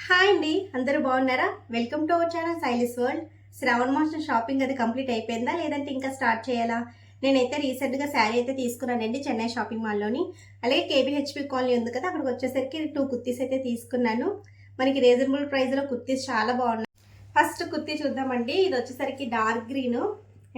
Hi అండి, అందరూ బాగున్నారా? Welcome to our channel stylish world. శ్రావణ మాసం షాపింగ్ అది కంప్లీట్ అయిపోయిందా, లేదంటే ఇంకా స్టార్ట్ చేయాలా? నేనైతే రీసెంట్గా శారీ అయితే తీసుకున్నానండి చెన్నై షాపింగ్ మాల్లోని. అలాగే కేబీహెచ్పి కాలనీ ఉంది కదా, అక్కడికి వచ్చేసరికి 2 కుర్తీస్ అయితే తీసుకున్నాను. మనకి రీజనబుల్ ప్రైస్లో కుర్తీస్ చాలా బాగున్నాయి. ఫస్ట్ కుర్తీ చూద్దామండి. ఇది వచ్చేసరికి డార్క్ గ్రీన్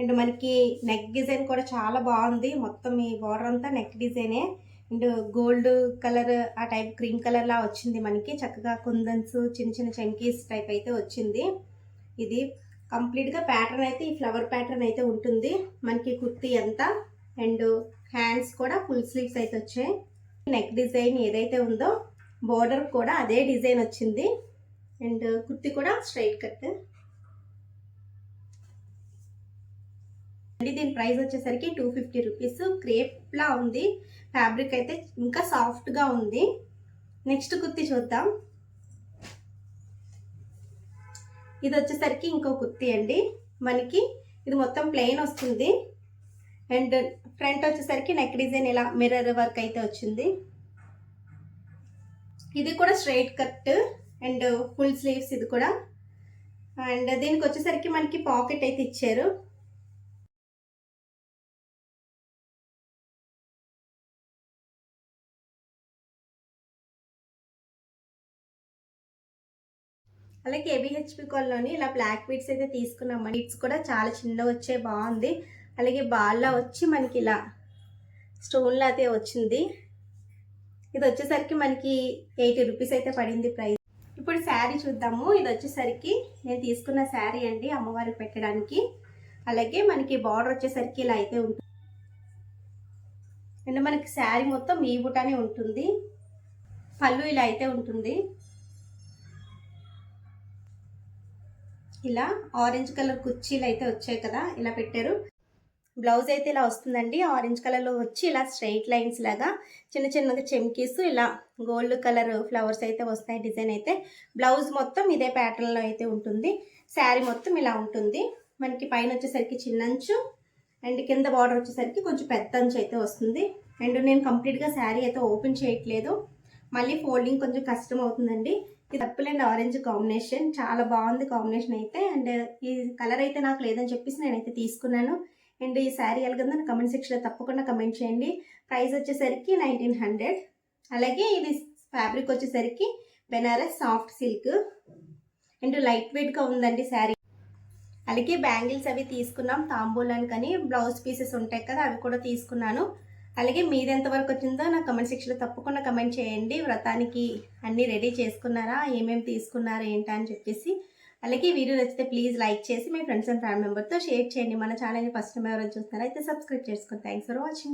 అండ్ మనకి నెక్ డిజైన్ కూడా చాలా బాగుంది. మొత్తం ఈ బార్డర్ అంతా నెక్ డిజైనే అండ్ గోల్డ్ కలర్ ఆ టైప్ క్రీమ్ కలర్ లా వచ్చింది. మనకి చక్కగా కుందన్స్ చిన్న చిన్న చంకీస్ టైప్ అయితే వచ్చింది. ఇది కంప్లీట్గా ప్యాటర్న్ అయితే ఈ ఫ్లవర్ ప్యాటర్న్ అయితే ఉంటుంది మనకి కుర్తీ అంతా. అండ్ హ్యాండ్స్ కూడా ఫుల్ స్లీవ్స్ అయితే వచ్చాయి. నెక్ డిజైన్ ఏదైతే ఉందో బోర్డర్ కూడా అదే డిజైన్ వచ్చింది. అండ్ కుర్తీ కూడా స్ట్రైట్ కట్. దీని ప్రైస్ వచ్చేసరికి 250 రూపీస్. క్రేప్ లా ఉంది, ఫ్యాబ్రిక్ అయితే ఇంకా సాఫ్ట్ గా ఉంది. నెక్స్ట్ కుర్తీ చూద్దాం. ఇది వచ్చేసరికి ఇంకో కుర్తీ అండి. మనకి ఇది మొత్తం ప్లెయిన్ వస్తుంది అండ్ ఫ్రంట్ వచ్చేసరికి నెక్ డిజైన్ ఇలా మిర్రర్ వర్క్ అయితే వచ్చింది. ఇది కూడా straight cut and full sleeves ఇది కూడా. అండ్ దీనికి వచ్చేసరికి మనకి పాకెట్ అయితే ఇచ్చారు. అలాగే కేబీహెచ్పి కాలనీ ఇలా బ్లాక్ బీడ్స్ అయితే తీసుకున్నాం. బీడ్స్ కూడా చాలా చిన్నగా వచ్చే బాగుంది. అలాగే బాల్లా వచ్చి మనకి ఇలా స్టోన్లా అయితే వచ్చింది. ఇది వచ్చేసరికి మనకి 80 రూపీస్ అయితే పడింది ప్రైస్. ఇప్పుడు శారీ చూద్దాము. ఇది వచ్చేసరికి నేను తీసుకున్న శారీ అండి, అమ్మవారికి పెట్టడానికి. అలాగే మనకి బార్డర్ వచ్చేసరికి ఇలా అయితే ఉంటుంది అండ్ మనకి శారీ మొత్తం ఈ బుటానే ఉంటుంది. పళ్ళు ఇలా అయితే ఉంటుంది. ఇలా ఆరెంజ్ కలర్ కుర్చీలు అయితే వచ్చాయి కదా, ఇలా పెట్టారు. బ్లౌజ్ అయితే ఇలా వస్తుందండి. ఆరెంజ్ కలర్లో వచ్చి ఇలా స్ట్రైట్ లైన్స్ లాగా చిన్న చిన్నగా చెమ్కీస్ ఇలా గోల్డ్ కలర్ ఫ్లవర్స్ అయితే వస్తాయి. డిజైన్ అయితే బ్లౌజ్ మొత్తం ఇదే ప్యాటర్న్లో అయితే ఉంటుంది. శారీ మొత్తం ఇలా ఉంటుంది. మనకి పైన వచ్చేసరికి చిన్న అంచు అండ్ కింద బార్డర్ వచ్చేసరికి కొంచెం పెద్ద అంచు అయితే వస్తుంది. అండ్ నేను కంప్లీట్గా శారీ అయితే ఓపెన్ చేయట్లేదు, మళ్ళీ ఫోల్డింగ్ కొంచెం కష్టం అవుతుందండి. ఇది పర్పుల్ అండ్ ఆరెంజ్ కాంబినేషన్, చాలా బాగుంది కాంబినేషన్ అయితే. అండ్ ఈ కలర్ అయితే నాకు లేదని చెప్పేసి నేనైతే తీసుకున్నాను. అండ్ ఈ శారీ ఎలాగందో నా కమెంట్ సెక్షన్లో తప్పకుండా కమెంట్ చేయండి. ప్రైస్ వచ్చేసరికి 1900. అలాగే ఇది ఫ్యాబ్రిక్ వచ్చేసరికి Banaras soft silk and light వెయిట్గా ఉందండి శారీ. అలాగే బ్యాంగిల్స్ అవి తీసుకున్నాం తాంబూలానికని. బ్లౌజ్ పీసెస్ ఉంటాయి కదా, అవి కూడా తీసుకున్నాను. అలాగే మీది ఎంతవరకు వచ్చిందో నా కమెంట్ సెక్షన్లో తప్పకుండా కమెంట్ చేయండి. వ్రతానికి అన్నీ రెడీ చేసుకున్నారా, ఏమేమి తీసుకున్నారా ఏంటా అని చెప్పేసి. అలాగే వీడియో నచ్చితే ప్లీజ్ లైక్ చేసి మీ ఫ్రెండ్స్ అండ్ ఫ్యామిలీ మెంబర్తో షేర్ చేయండి. మన ఛానల్ని ఫస్ట్ టైం ఎవరైనా చూస్తున్నారా అయితే సబ్స్క్రైబ్ చేసుకోండి. Thanks for watching.